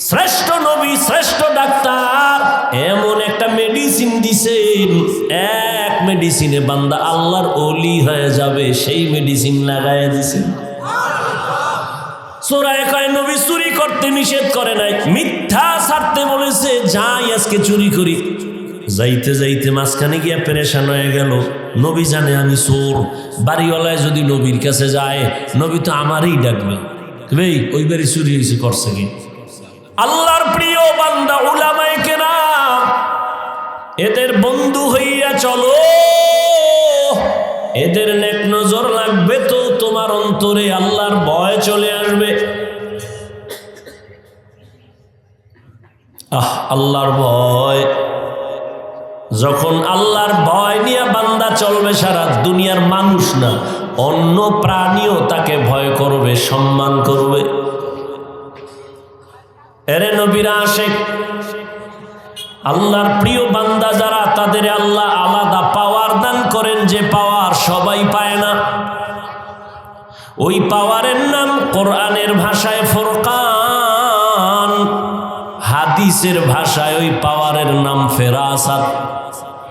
শ্রেষ্ঠ নবী, শ্রেষ্ঠ ডাক্তার এমন একটা মেডিসিন দিছেন, এক মেডিসিনে বান্দা আল্লাহর ওলি হয়ে যাবে, সেই মেডিসিন লাগাইয়া দিছেন। চোরায় কয় নবী চুরি করতে নিষেধ করে নাই, মিথ্যা ছাড়তে বলেছে, যাই আজকে চুরি করি। যাইতে যাইতে মাঝখানে গিয়া পেরেশান হয়ে গেল, নবী জানে আমি চোর। বাড়িওয়ালায় যদি নবীর কাছে যায়, নবী তো আমারই ডাকবে, ভাই ওই বাড়ি চুরি হয়েছে, করছে কি? আল্লাহর প্রিয় বান্দা উলামায়ে কেরাম, এদের বন্ধু হইয়া চলো, এদের নেক নজর লাগবে তো তোমার অন্তরে আল্লাহর ভয় চলে আসবে। আল্লাহর ভয়, যখন আল্লাহর ভয় নিয়ে বান্দা চলবে, সারা দুনিয়ার মানুষ না অন্য প্রাণীও তাকে ভয় করবে, সম্মান করবে। এরে নবীরা আশিক, আল্লাহর প্রিয় বান্দা যারা, তাদের আল্লাহ আলাদা পাওয়ার দান করেন, যে পাওয়ার সবাই পায় না। ওই পাওয়ারের নাম কোরআনের ভাষায় ফুরকান, হাদিসের ভাষায় ওই পাওয়ারের নাম ফেরাসাত।